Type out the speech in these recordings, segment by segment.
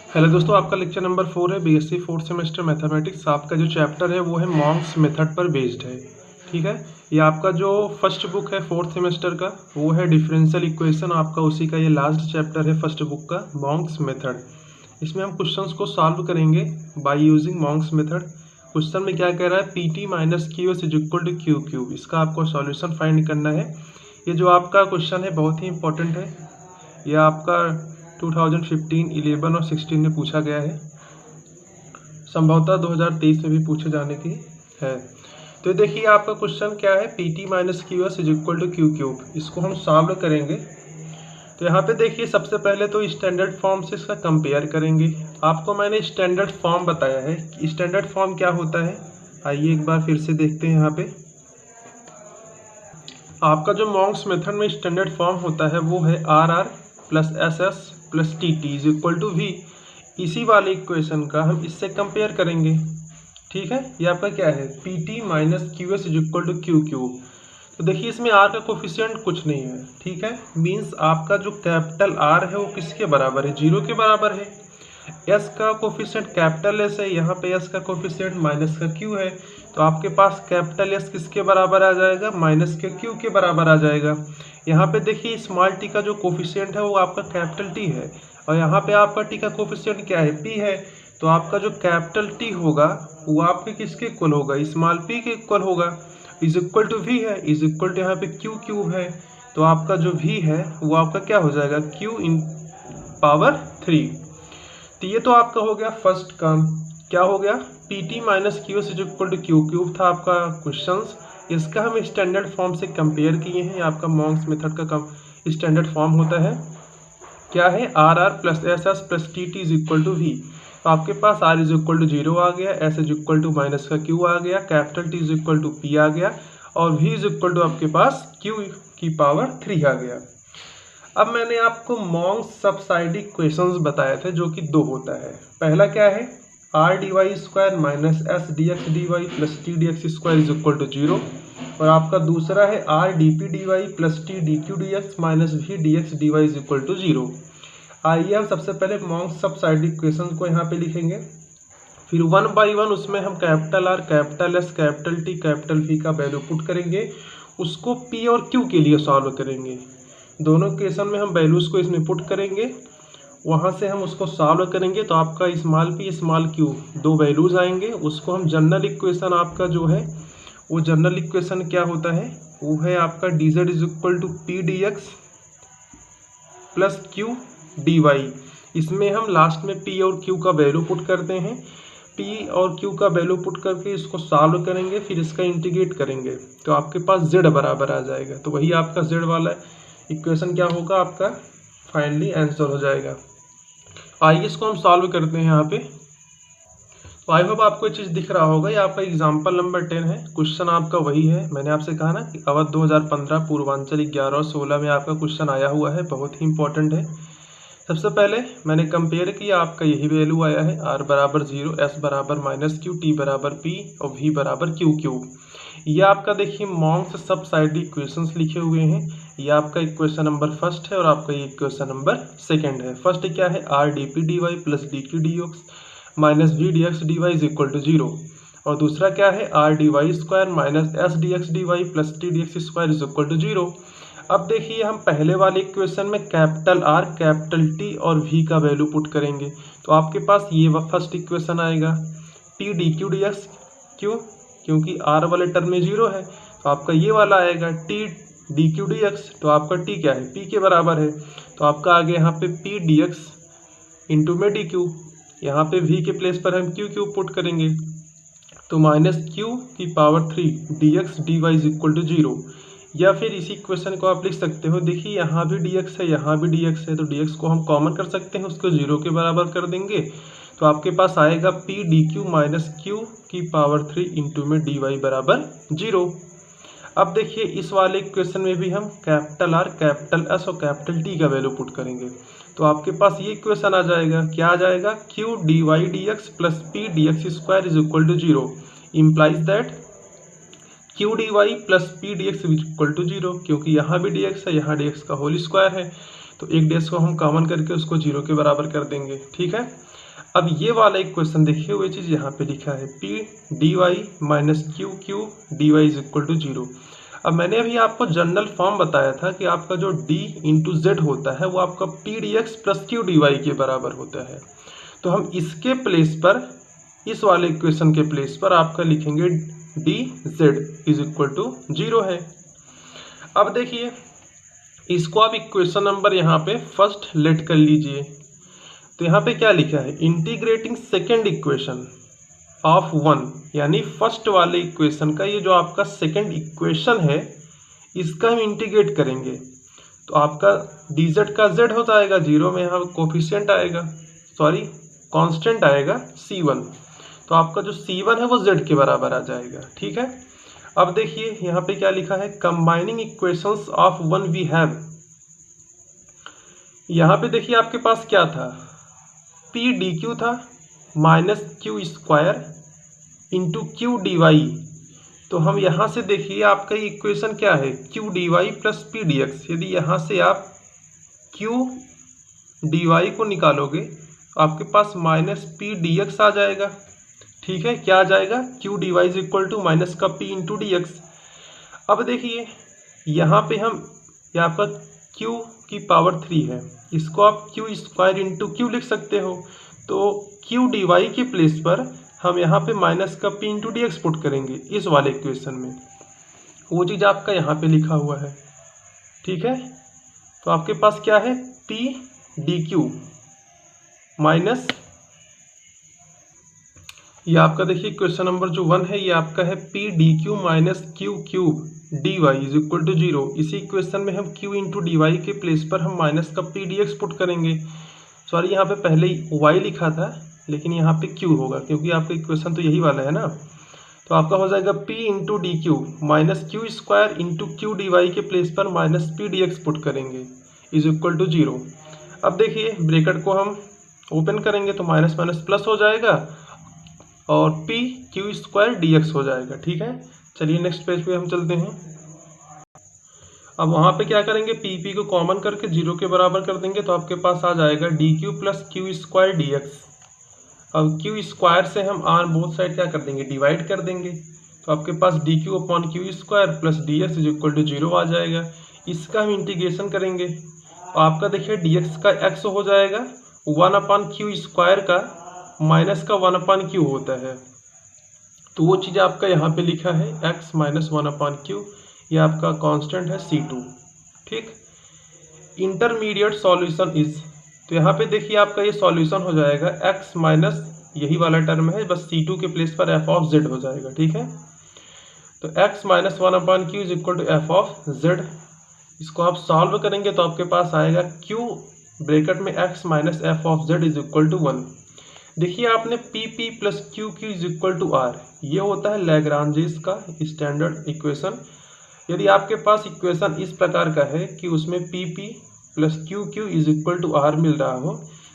Hello दोस्तों, आपका lecture number 4 है बीएससी फोर्थ सेमेस्टर मैथमेटिक्स। आपका जो चैप्टर है वो है मॉन्क्स मेथड पर बेस्ड है। ठीक है, ये आपका जो फर्स्ट बुक है फोर्थ सेमेस्टर का वो है डिफरेंशियल इक्वेशन। आपका उसी का ये लास्ट चैप्टर है फर्स्ट बुक का, मॉन्क्स मेथड। इसमें हम क्वेश्चंस को सॉल्व करेंगे by using Monge's method. Question में क्या कह रहा है, P T minus Q S is equal to Q cube. इसका आपको सॉल्यूशन फाइंड करना है। ये जो आपका क्वेश्चन है बहुत ही इंपॉर्टेंट है। यह आपका 2015, 11 और 16 में पूछा गया है। संभवतः 2023 में भी पूछे जाने की है। तो देखिए आपका क्वेश्चन क्या है, P T minus Q S is equal to Q cube. इसको हम सॉल्व करेंगे। तो यहाँ पे देखिए सबसे पहले तो स्टैंडर्ड फॉर्म से इसका कंपेयर करेंगे। आपको मैंने स्टैंडर्ड फॉर्म बताया है। स्टैंडर्ड फॉर्म क्या होता है, आइए एक बार फिर से देखते हैं। यहाँ पे आपका जो मॉन्क्स मेथड में स्टैंडर्ड फॉर्म होता है वो है R R plus S S plus T T is equal to V. इसी वाले इक्वेशन का हम इससे कंपेयर करेंगे। ठीक है, ये आपका क्या है, P T minus Q S is equal to Q cube. तो देखिए इसमें आर का कोफिशिएंट कुछ नहीं है। ठीक है, मीन्स आपका जो कैपिटल आर है वो किसके बराबर है, 0 के बराबर है। एस का कोफिशिएंट कैपिटल एस है, यहाँ पे एस का कोफिशिएंट माइनस का क्यू है। तो आपके पास कैपिटल एस किसके बराबर आ जाएगा, माइनस के क्यू के बराबर आ जाएगा। यहाँ पे देखिए स्मॉल टी का जो कोफिशिएंट है वो आपका कैपिटल टी है, और यहाँ पे आपका टी का कोफिशिएंट क्या है, पी है। तो आपका जो कैपिटल टी होगा वो आपके किसके इक्वल होगा, स्मॉल पी के इक्वल होगा। इज इक्वल टू वी है, इज इक्वल टू यहाँ पे क्यू क्यूब है। तो आपका जो वी है वो आपका क्या हो जाएगा, क्यू इन पावर 3। तो ये तो आपका हो गया फर्स्ट काम। क्या हो गया, P T minus Q S is equal to Q cube था आपका क्वेश्चंस। इसका हम स्टैंडर्ड फॉर्म से कंपेयर किए हैं। आपका मॉन्क्स मेथड का स्टैंडर्ड फॉर्म होता है क्या है, R R plus S S plus T T is equal to V. तो आपके पास आर इज इक्वल टू 0 आ गया, S is equal to minus का क्यू आ गया, capital T is equal to P आ गया, और वी इज इक्वल टू आपके पास क्यू की पावर 3 आ गया। अब मैंने आपको मॉन्क्स सबसाइडी क्वेश्चंस बताए थे जो कि 2 होता है। पहला क्या है, R D Y square minus S D X D Y plus T D X square is equal to 0। और आपका दूसरा है R D P D Y plus T D Q D X minus V D X D Y is equal to 0। आइए हम सबसे पहले Monks सबसाइडी question को यहाँ पे लिखेंगे, फिर 1 बाई 1 उसमें हम capital R, capital S, capital T, capital V का वैल्यू पुट करेंगे। उसको पी और क्यू के लिए सॉल्व करेंगे। दोनों क्वेश्चन में हम वैल्यूज को इसमें पुट करेंगे, वहाँ से हम उसको सॉल्व करेंगे। तो आपका small P small Q 2 values आएंगे। उसको हम जनरल इक्वेशन आपका जो है वो जनरल इक्वेशन क्या होता है, वो है आपका D Z is equal to P D X plus Q D Y. इसमें हम लास्ट में पी और क्यू का वैल्यू पुट करते हैं। पी और क्यू का वैल्यू पुट करके इसको सॉल्व करेंगे, फिर इसका इंटीग्रेट करेंगे तो आपके पास जेड बराबर आ जाएगा। तो वही आपका जेड वाला इक्वेशन क्या होगा, आपका फाइनली आंसर हो जाएगा। आइए इसको हम सॉल्व करते हैं यहाँ पे। तो आई होप आपको ये चीज़ दिख रहा होगा। ये आपका एग्जाम्पल नंबर 10 है। क्वेश्चन आपका वही है, मैंने आपसे कहा ना कि अवध 2015 पूर्वांचल 11 और 16 में आपका क्वेश्चन आया हुआ है, बहुत ही इंपॉर्टेंट है। सबसे पहले मैंने कंपेयर किया, आपका यही वैल्यू आया है, आर बराबर 0, एस बराबर माइनस क्यू, टी बराबर पी और वी बराबर क्यू क्यूब। ये आपका देखिए मॉन्क्स सबसाइडी इक्वेशंस लिखे हुए हैं। ये आपका इक्वेशन नंबर फर्स्ट है और आपका ये इक्वेशन नंबर सेकंड है। फर्स्ट क्या है, R D P D Y plus D Q D X minus V D X D Y is equal to 0। और दूसरा क्या है, R D Y square minus S D X D Y plus T D X square is equal to 0। अब देखिए हम पहले वाले equation में कैपिटल आर, कैपिटल टी और वी का वैल्यू पुट करेंगे। तो आपके पास ये फर्स्ट इक्वेशन आएगा, T D Q D x, क्यों, क्योंकि आर वाले टर्म में 0 है। तो आपका ये वाला आएगा T D Q D x. तो आपका टी क्या है, पी के बराबर है। तो आपका आगे यहाँ पे पी डी एक्स इंटू में डी क्यू, यहाँ पे वी के प्लेस पर हम क्यू क्यू पुट करेंगे। तो माइनस क्यू की power 3 D X D Y is equal to 0। या फिर इसी इक्वेशन को आप लिख सकते हो, देखिए यहाँ भी dx है, यहाँ भी dx है, तो dx को हम कॉमन कर सकते हैं, उसको 0 के बराबर कर देंगे। तो आपके पास आएगा p D Q minus Q की पावर 3 इंटू में dy बराबर 0। अब देखिए इस वाले इक्वेशन में भी हम कैपिटल आर, कैपिटल एस और कैपिटल टी का वैल्यू पुट करेंगे। तो आपके पास ये इक्वेशन आ जाएगा, क्या आ जाएगा, Q D Y D X plus P D X square is equal to 0 implies that Q D Y plus P D X equal to 0, क्योंकि यहाँ भी डी एक्स है, यहाँ डी एक्स का होल स्क्वायर है। तो एक डी एक्स को हम कॉमन करके उसको 0 के बराबर कर देंगे। ठीक है, अब ये वाला इक्वेशन देखिए, वो चीज़ यहाँ पे लिखा है P D Y minus Q Q D Y is equal to 0। अब मैंने अभी आपको जनरल फॉर्म बताया था कि आपका जो d इंटू जेड होता है वो आपका P D X plus Q D Y के बराबर होता है। तो हम इसके प्लेस पर, इस वाले इक्वेशन के प्लेस पर आपका लिखेंगे D Z is equal to 0 है। अब देखिए इसको आप इक्वेशन नंबर यहाँ पे फर्स्ट लेट कर लीजिए। तो यहाँ पे क्या लिखा है, इंटीग्रेटिंग सेकेंड इक्वेशन ऑफ 1, यानी फर्स्ट वाले इक्वेशन का ये जो आपका सेकेंड इक्वेशन है इसका हम इंटीग्रेट करेंगे। तो आपका dz का z हो जाएगा 0 में, यहाँ कोफिशिएंट आएगा, सॉरी कांस्टेंट आएगा c1। तो आपका जो c1 है वो z के बराबर आ जाएगा। ठीक है, अब देखिए यहाँ पे क्या लिखा है, combining equations of 1 we have. यहाँ पे देखिए आपके पास क्या था, पी डी क्यू था minus Q square into Q D Y. तो हम यहाँ से देखिए आपका इक्वेशन क्या है, Q D Y plus P D X. यदि यहाँ से आप क्यू डी वाई को निकालोगे तो आपके पास माइनस पी डी एक्स आ जाएगा। ठीक है, क्या आ जाएगा, Q D Y is equal to minus का पी इंटू डी एक्स। अब देखिए यहाँ पे हम, ये आपका क्यू की पावर 3 है, इसको आप क्यू स्क्वायर इंटू क्यू लिख सकते हो। तो क्यू डी वाई के प्लेस पर हम यहाँ पे माइनस का P into D X put करेंगे इस वाले इक्वेशन में, वो चीज़ आपका यहाँ पे लिखा हुआ है। ठीक है, तो आपके पास क्या है, पी डी क्यू माइनस, ये आपका देखिए क्वेश्चन नंबर जो 1 है ये आपका है P D Q minus Q cube D Y is equal to 0। इसी इक्वेशन में हम क्यू इंटू डी वाई के प्लेस पर हम माइनस का पी डी एक्स पुट करेंगे। सॉरी यहाँ पे पहले ही वाई लिखा था लेकिन यहाँ पे क्यू होगा क्योंकि आपका इक्वेशन तो यही वाला है ना। तो आपका हो जाएगा p into D Q minus Q square into Q D Y के प्लेस पर minus P D X put करेंगे इज इक्वल टू 0। अब देखिए ब्रैकेट को हम ओपन करेंगे तो माइनस माइनस प्लस हो जाएगा और p Q square D x हो जाएगा। ठीक है, चलिए नेक्स्ट पेज पे हम चलते हैं। अब वहाँ पे क्या करेंगे, p को कॉमन करके 0 के बराबर कर देंगे तो आपके पास आ जाएगा D Q plus Q square D X. अब क्यू स्क्वायर से हम ऑन बोथ साइड क्या कर देंगे, डिवाइड कर देंगे। तो आपके पास D Q upon Q square plus D X is equal to 0 आ जाएगा। इसका हम इंटीग्रेशन करेंगे तो आपका देखिए डी एक्स का एक्स हो जाएगा 1 अपॉन क्यू स्क्वायर का माइनस का 1 अपॉन क्यू होता है। तो वो चीज़ आपका यहाँ पे लिखा है एक्स माइनस 1 अपॉन क्यू, ये आपका कांस्टेंट है C2। ठीक, इंटरमीडिएट सॉल्यूशन इज, तो यहाँ पे देखिए आपका ये सॉल्यूशन हो जाएगा x माइनस, यही वाला टर्म है बस C2 के प्लेस पर f ऑफ z हो जाएगा। ठीक है, तो x minus 1 upon Q is equal to F of z। इसको आप सॉल्व करेंगे तो आपके पास आएगा q ब्रैकेट में x minus F of z is equal to 1। देखिए आपने PP plus Q Q is equal to r, ये होता है लैग्रांजेस का स्टैंडर्ड इक्वेशन। यदि आपके पास इक्वेशन इस प्रकार का है कि उसमें PP plus Q Q is equal to R मिल रहा हो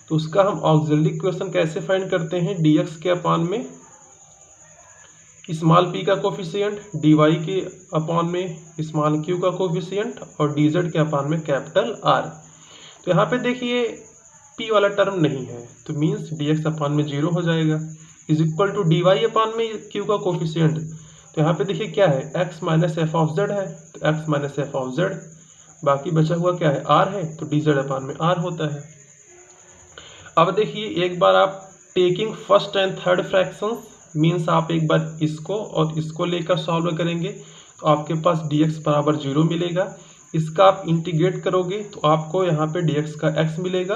तो उसका हम ऑक्सिलरी इक्वेशन कैसे फाइंड करते हैं, dx के अपॉन में स्मॉल p का कोफिशिएंट, dy के अपॉन में स्मॉल q का कोफिशिएंट और dz के अपॉन में कैपिटल R। तो यहाँ पे देखिए p वाला टर्म नहीं है तो मीन्स dx अपॉन में 0 हो जाएगा is equal to dy upon में q का कोफिशिएंट। तो यहाँ पे देखिए क्या है, x minus F of z है तो x minus F of z, बाकी बचा हुआ क्या है r है तो dz अपॉन में r होता है। अब देखिए एक बार आप taking first and third fractions means आप एक बार इसको और इसको लेकर सॉल्व करेंगे तो आपके पास dx बराबर 0 मिलेगा। इसका आप इंटीग्रेट करोगे तो आपको यहाँ पे dx का x मिलेगा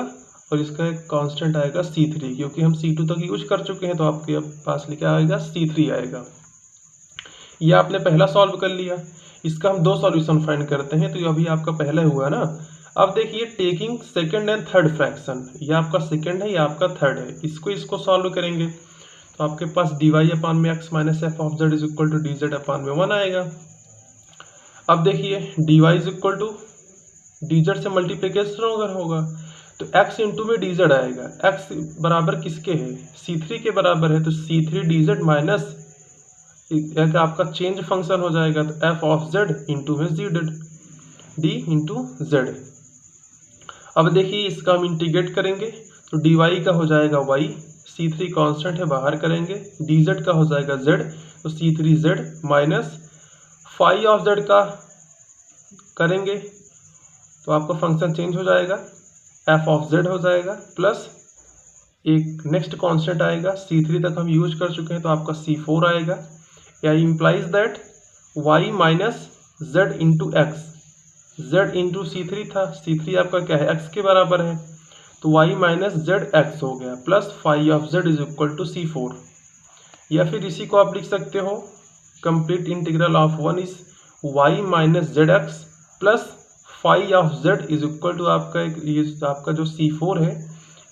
और इसका एक कांस्टेंट आएगा C3, क्योंकि हम C2 तक यूज कर चुके हैं तो आपके पास क्या आएगा, C3 आएगा। ये आपने पहला सॉल्व कर लिया। इसका हम 2 सॉल्यूशन फाइंड करते हैं तो ये अभी आपका पहला हुआ ना। अब देखिए taking second and third fraction, ये आपका सेकंड है, ये आपका थर्ड है, इसको सॉल्व करेंगे तो आपके पास dy अपॉन में x minus F of z is equal to dz upon में 1 आएगा। अब देखिए dy is equal to dz से मल्टीप्लिकेशन अगर होगा तो x इंटू में dz आएगा। x बराबर किसके है, C3 के बराबर है तो C3 dz माइनस एक आपका चेंज फंक्शन हो जाएगा तो एफ ऑफ z इंटू में d इंटू z। अब देखिए इसका हम इंटीग्रेट करेंगे तो dy का हो जाएगा y, C3 कांस्टेंट है बाहर करेंगे, dz का हो जाएगा z, तो C3z minus phi of z का करेंगे तो आपका फंक्शन चेंज हो जाएगा, f ऑफ z हो जाएगा, प्लस एक नेक्स्ट कांस्टेंट आएगा, C3 तक हम यूज कर चुके हैं तो आपका C4 आएगा, या implies that y minus z into x, z into C3 था, C3 आपका क्या है x के बराबर है, तो y माइनस जेड एक्स हो गया, plus phi of z is equal to C4। या फिर इसी को आप लिख सकते हो complete integral of 1 is y minus Z X plus phi of z is equal to आपका ये आपका जो C4 है,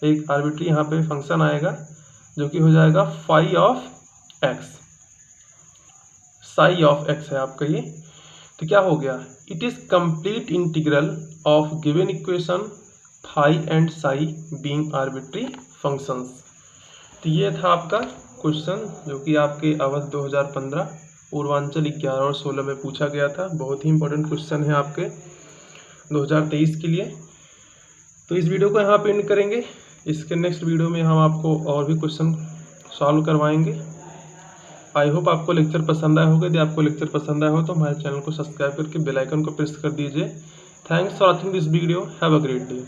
एक आर्बिट्री यहाँ पे फंक्शन आएगा जो कि हो जाएगा phi of X, psi of X है आपका ये। तो क्या हो गया, it is complete integral of given equation phi and psi being arbitrary functions. तो ये था आपका क्वेश्चन जो कि आपके अवध 2015 पूर्वांचल 11 और 16 में पूछा गया था। बहुत ही इंपॉर्टेंट क्वेश्चन है आपके 2023 के लिए। तो इस वीडियो को यहाँ पे एंड करेंगे, इसके नेक्स्ट वीडियो में हम आपको और भी क्वेश्चन सॉल्व करवाएंगे। आई होप आपको लेक्चर पसंद आया होगा। यदि आपको लेक्चर पसंद आया हो तो हमारे चैनल को सब्सक्राइब करके बेल आइकन को प्रेस कर दीजिए। Thanks for watching this video, have a great day.